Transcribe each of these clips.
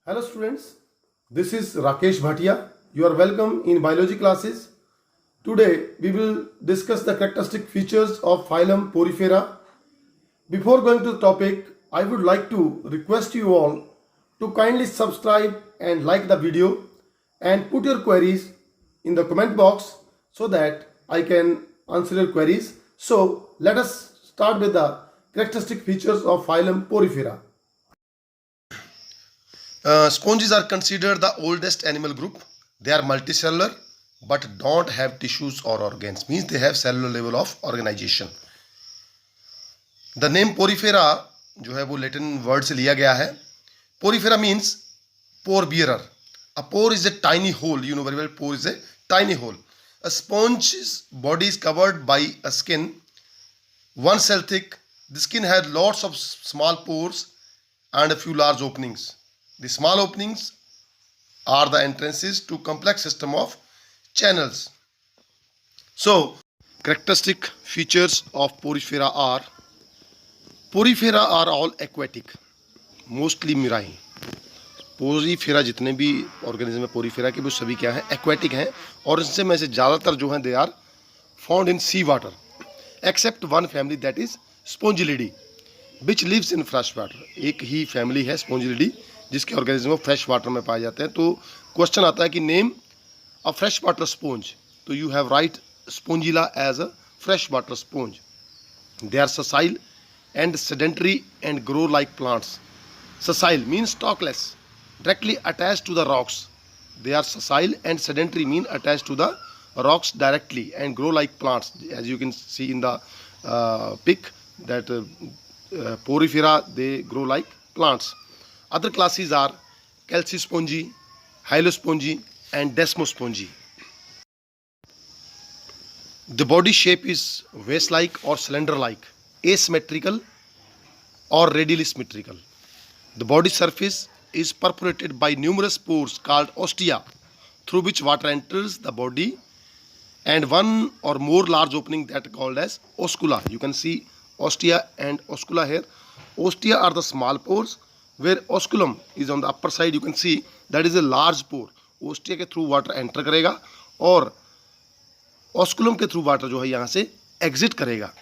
Hello students, this is Rakesh Bhatia. You are welcome in biology classes. Today we will discuss the characteristic features of phylum Porifera. Before going to the topic, I would like to request you all to kindly subscribe and like the video and put your queries in the comment box so that I can answer your queries. So let us start with the characteristic features of phylum Porifera. Sponges are considered the oldest animal group. They are multicellular but don't have tissues or organs. Means they have cellular level of organization. The name Porifera जो है वो Latin word से लिया गया है. Porifera means pore bearer. A pore is a tiny hole. You know very well pore is a tiny hole. A sponge's body is covered by a skin, 1 cell thick. The skin has lots of small pores and a few large openings. The small openings are the entrances to complex system of channels. So, characteristic features of Porifera are all aquatic, mostly marine. Porifera जितने भी organism है Porifera के वो सभी क्या है aquatic हैं और इनसे में से ज़्यादातर जो हैं they are found in sea water except one family that is spongillidae which lives in fresh water. एक ही फैमिली है स्पोंजिलिडी जिसके ऑर्गेनिज्म फ्रेश वाटर में पाए जाते हैं. तो क्वेश्चन आता है कि name a fresh water sponge. तो you have write spongilla as a fresh water sponge. They are sessile and sedentary and grow like plants. Sessile means stalkless, directly attached to the rocks. They are sessile and sedentary mean attached to the rocks directly and grow like plants. As you can see in the pic that Porifera they grow like plants. Other classes are Chalcospongy, Hylospongy and Desmospongy. The body shape is vase-like or cylinder-like, asymmetrical or radially symmetrical. The body surface is perforated by numerous pores called ostia through which water enters the body and one or more large opening that are called as oscula. You can see ostia and oscula here. Ostia are the small pores where osculum is on the upper side. You can see that is a large pore. Ostia के through water enter करेगा और osculum के through water जो है यहाँ से exit करेगा.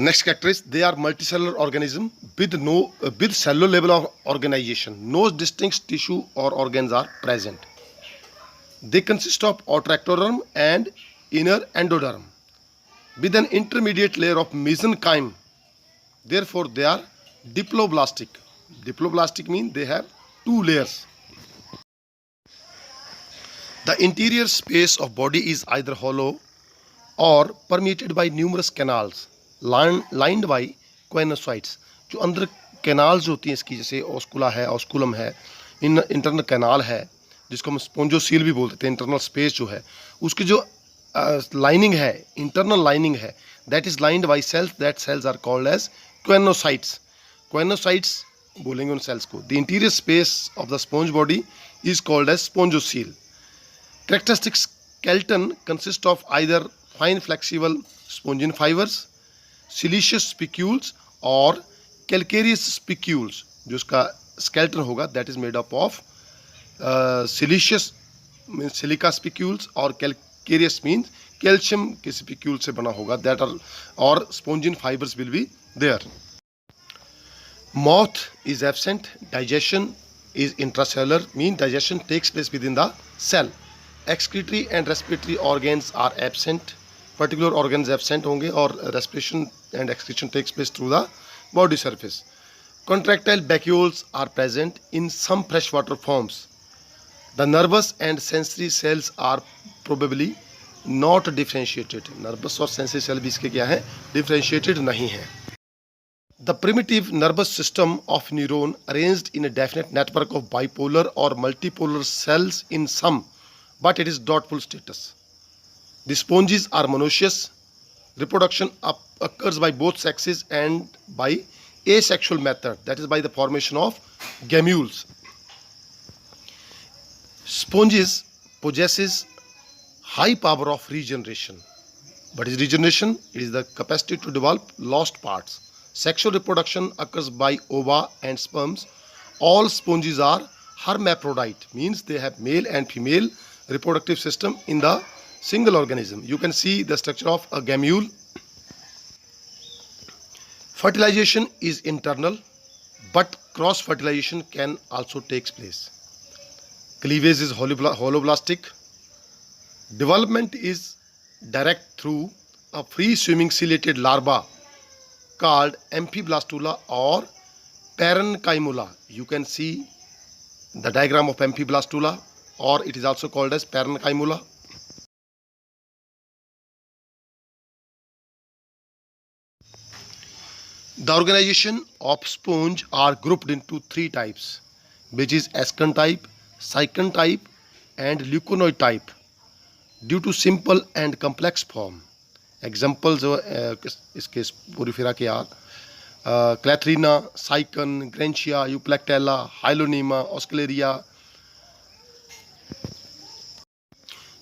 Next character is they are multicellular organism with cellular level of organization. No distinct tissue or organs are present. They consist of outer ectoderm and inner endoderm with an intermediate layer of mesenchyme. Therefore, they are diploblastic. Diploblastic means they have 2 layers. The interior space of body is either hollow or permeated by numerous canals. Lined by choanocytes. जो अंदर canals होती हैं इसकी जैसे ऑस्कुला है, osculum है, internal canal है जिसको हम स्पोंजोसील भी बोलते हैं. इंटरनल स्पेस जो है उसकी जो लाइनिंग है, इंटरनल लाइनिंग है, that is lined by cells. That cells are called as choanocytes. Choanocytes बोलेंगे उन सेल्स को. The interior space of the sponge body is called as spongocoel. Characteristic skeleton consist of either fine flexible spongin fibres, siliceous spicules और calcareous spicules. जो उसका स्केलेटन होगा that is made up of siliceous means silica spicules और calcareous means calcium के spicule से बना होगा. दैट आर और spongin fibres will be there. Mouth is absent. Digestion is intracellular mean digestion takes place within the cell. Excretory and respiratory organs are absent. Particular organs absent होंगे और respiration and excretion takes place through the body surface. Contractile vacuoles are present in some fresh water forms. The nervous and sensory cells are probably not differentiated. Nervous और sensory cell भी इसके क्या है differentiated नहीं है. The primitive nervous system of neuron arranged in a definite network of bipolar और multipolar cells in some but it is doubtful status. The sponges are monoecious. Reproduction occurs by both sexes and by asexual method, that is by the formation of gamules. Sponges possesses high power of regeneration. What is regeneration? It is the capacity to develop lost parts. Sexual reproduction occurs by ova and sperms. All sponges are hermaphrodite, means they have male and female reproductive system in the single organism. You can see the structure of a gamule. Fertilization is internal, but cross fertilization can also take place. Cleavage is holoblastic. Development is direct through a free swimming ciliated larva called amphiblastula or parenchyma. You can see the diagram of amphiblastula, or it is also called as parenchyma. The organization of sponge are grouped into three types, which is ascon type, cycon type and leuconoid type due to simple and complex form. Examples इसके Porifera के यार क्लैथरीना, साइकन, ग्रेंशिया, Euplectella, हाइलोनीमा, ऑस्क्लेरिया.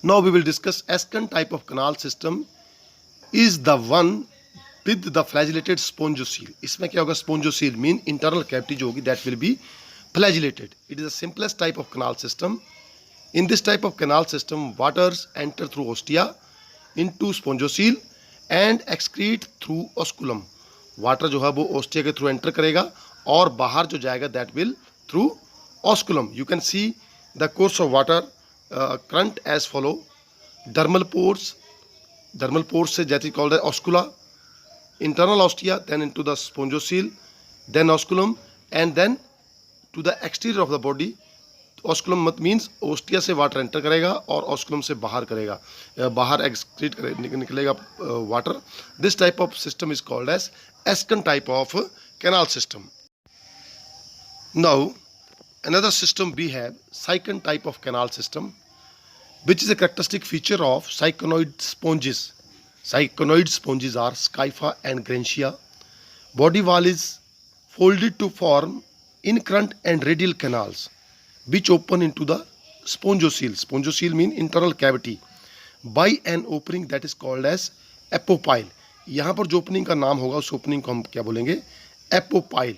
Now we will discuss ascon type of canal system is the one with the flagellated spongiocele. इसमें क्या होगा? Spongiocele mean internal cavity जो होगी that will be flagellated. It is the simplest type of canal system. In this type of canal system, waters enter through ostia into spongiocele and excrete through osculum. Water जो है वो ostia के through enter करेगा और बाहर जो जाएगा that will through osculum. You can see the course of water current as follow. Dermal pores से that is called as oscula, internal ostia, then into the spongiocele, then osculum, and then to the exterior of the body. Osculum मत means ostia से water enter करेगा और ऑस्कुलम से बाहर करेगा, बाहर एक्सक्रीट निकलेगा water. This type of system is called as ascon type of canal system. Now another system we have cycon type of canal system, which is a characteristic feature of cyconoid sponges. Cyconoid sponges are Scypha and Grantia. Body wall is folded to form incurrent and radial canals which open into the spongiocele. Spongiocele mean internal cavity by an opening that is called as apopyle. यहाँ पर जो opening का नाम होगा उस opening को हम क्या बोलेंगे? apopyle.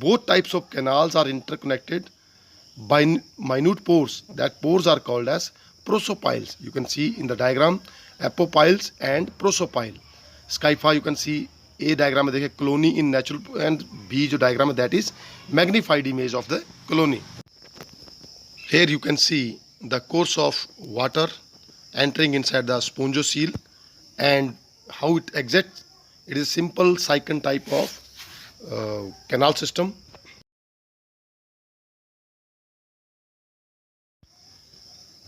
Both types of canals are interconnected by minute pores. That pores are called as prosopiles. You can see in the diagram apopiles and prosopile. Scypha you can see A diagram में देखिए colony in natural, and B जो diagram है that is magnified image of the colony. Here you can see the course of water entering inside the spongiocele and how it exits. It is simple cycon type of canal system.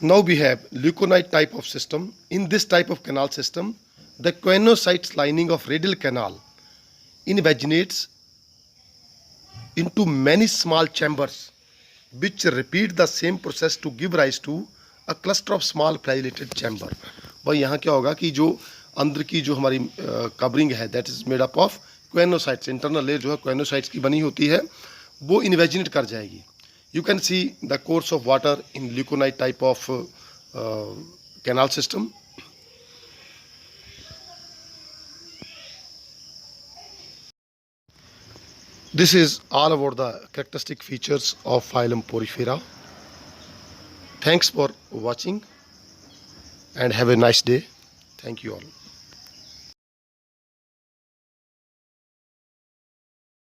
Now we have leuconide type of system. In this type of canal system, the choanocytes lining of radial canal invaginates into many small chambers which repeat the same process to give rise to a cluster of small flagellated chamber. भाई यहाँ क्या होगा कि जो अंदर की जो हमारी कवरिंग है that is made up of choanocytes, internal layer जो है क्वेनोसाइट्स की बनी होती है, वो इन्वेजिनेट कर जाएगी. You can see the course of water in leuconoid type of canal system. This is all about the characteristic features of phylum Porifera. Thanks for watching and have a nice day. Thank you all.